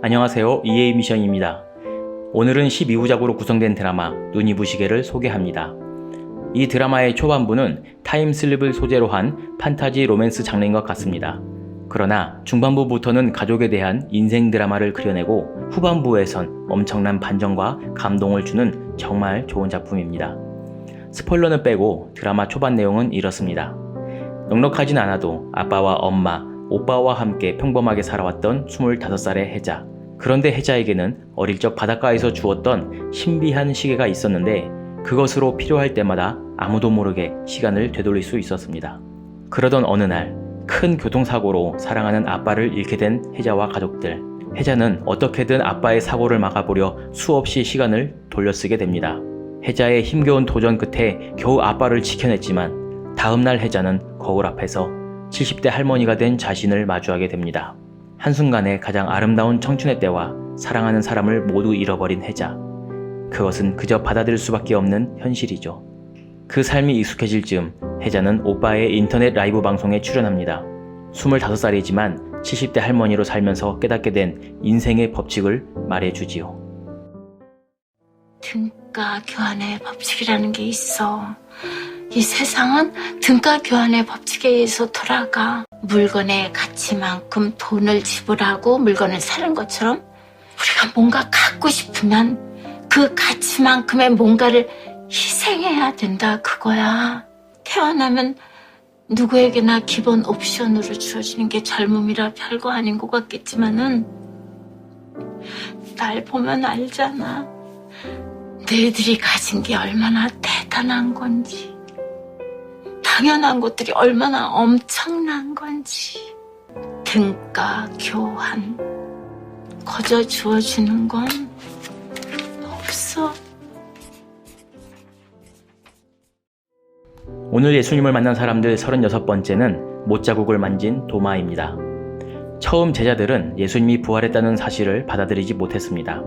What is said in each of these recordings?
안녕하세요. EA 미션입니다. 오늘은 12부작으로 구성된 드라마 눈이 부시게를 소개합니다. 이 드라마의 초반부는 타임슬립을 소재로 한 판타지 로맨스 장르인 것 같습니다. 그러나 중반부부터는 가족에 대한 인생 드라마를 그려내고 후반부에선 엄청난 반전과 감동을 주는 정말 좋은 작품입니다. 스포일러는 빼고 드라마 초반 내용은 이렇습니다. 넉넉하진 않아도 아빠와 엄마, 오빠와 함께 평범하게 살아왔던 25살의 혜자. 그런데 혜자에게는 어릴 적 바닷가에서 주웠던 신비한 시계가 있었는데 그것으로 필요할 때마다 아무도 모르게 시간을 되돌릴 수 있었습니다. 그러던 어느 날 큰 교통사고로 사랑하는 아빠를 잃게 된 혜자와 가족들. 혜자는 어떻게든 아빠의 사고를 막아보려 수없이 시간을 돌려쓰게 됩니다. 혜자의 힘겨운 도전 끝에 겨우 아빠를 지켜냈지만 다음날 혜자는 거울 앞에서 70대 할머니가 된 자신을 마주하게 됩니다. 한순간에 가장 아름다운 청춘의 때와 사랑하는 사람을 모두 잃어버린 혜자. 그것은 그저 받아들일 수밖에 없는 현실이죠. 그 삶이 익숙해질 즈음 혜자는 오빠의 인터넷 라이브 방송에 출연합니다. 25살이지만 70대 할머니로 살면서 깨닫게 된 인생의 법칙을 말해주지요. 등가 교환의 법칙이라는 게 있어. 이 세상은 등가 교환의 법칙에 의해서 돌아가. 물건의 가치만큼 돈을 지불하고 물건을 사는 것처럼 우리가 뭔가 갖고 싶으면 그 가치만큼의 뭔가를 희생해야 된다 그거야. 태어나면 누구에게나 기본 옵션으로 주어지는 게 젊음이라 별거 아닌 것 같겠지만은 날 보면 알잖아. 너희들이 가진 게 얼마나 대단한 건지, 당연한 것들이 얼마나 엄청난 건지. 등가 교환 거저 주어주는 건 없어. 오늘 예수님을 만난 사람들 36번째는 못자국을 만진 도마입니다. 처음 제자들은 예수님이 부활했다는 사실을 받아들이지 못했습니다.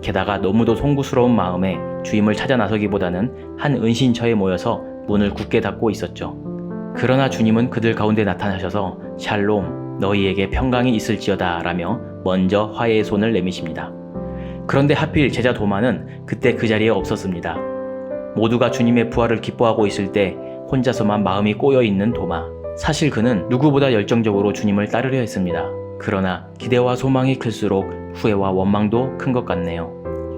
게다가 너무도 송구스러운 마음에 주임을 찾아 나서기보다는 한 은신처에 모여서 문을 굳게 닫고 있었죠. 그러나 주님은 그들 가운데 나타나셔서 샬롬, 너희에게 평강이 있을지어다 라며 먼저 화해의 손을 내미십니다. 그런데 하필 제자 도마는 그때 그 자리에 없었습니다. 모두가 주님의 부활을 기뻐하고 있을 때 혼자서만 마음이 꼬여있는 도마. 사실 그는 누구보다 열정적으로 주님을 따르려 했습니다. 그러나 기대와 소망이 클수록 후회와 원망도 큰 것 같네요.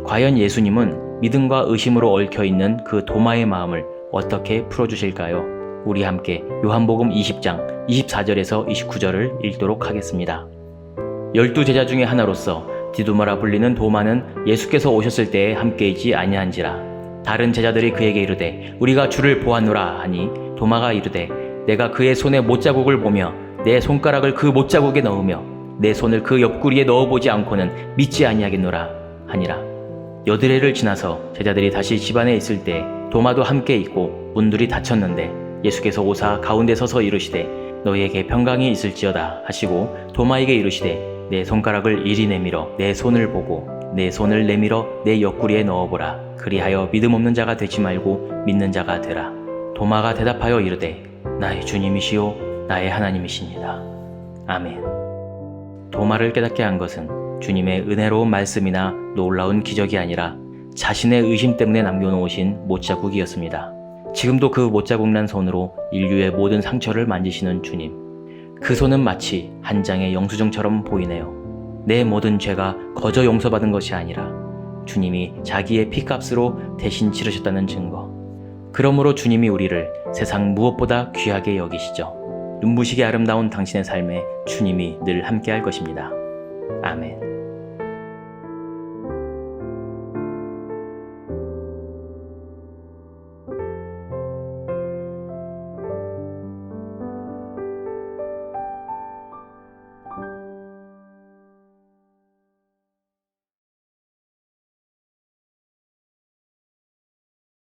과연 예수님은 믿음과 의심으로 얽혀있는 그 도마의 마음을 어떻게 풀어주실까요? 우리 함께 요한복음 20장 24절에서 29절을 읽도록 하겠습니다. 12제자 중에 하나로서 디두마라 불리는 도마는 예수께서 오셨을 때에 함께이지 아니한지라. 다른 제자들이 그에게 이르되 우리가 주를 보았노라 하니 도마가 이르되 내가 그의 손에 못자국을 보며 내 손가락을 그 못자국에 넣으며 내 손을 그 옆구리에 넣어보지 않고는 믿지 아니하겠노라 하니라. 여드레를 지나서 제자들이 다시 집안에 있을 때 도마도 함께 있고 문들이 닫혔는데 예수께서 오사 가운데 서서 이르시되 너희에게 평강이 있을지어다 하시고 도마에게 이르시되 내 손가락을 이리 내밀어 내 손을 보고 내 손을 내밀어 내 옆구리에 넣어보라. 그리하여 믿음 없는 자가 되지 말고 믿는 자가 되라. 도마가 대답하여 이르되 나의 주님이시요 나의 하나님이시니라. 아멘. 도마를 깨닫게 한 것은 주님의 은혜로운 말씀이나 놀라운 기적이 아니라 자신의 의심 때문에 남겨놓으신 못자국이었습니다. 지금도 그 못자국 난 손으로 인류의 모든 상처를 만지시는 주님. 그 손은 마치 한 장의 영수증처럼 보이네요. 내 모든 죄가 거저 용서받은 것이 아니라 주님이 자기의 피값으로 대신 치르셨다는 증거. 그러므로 주님이 우리를 세상 무엇보다 귀하게 여기시죠. 눈부시게 아름다운 당신의 삶에 주님이 늘 함께할 것입니다. 아멘.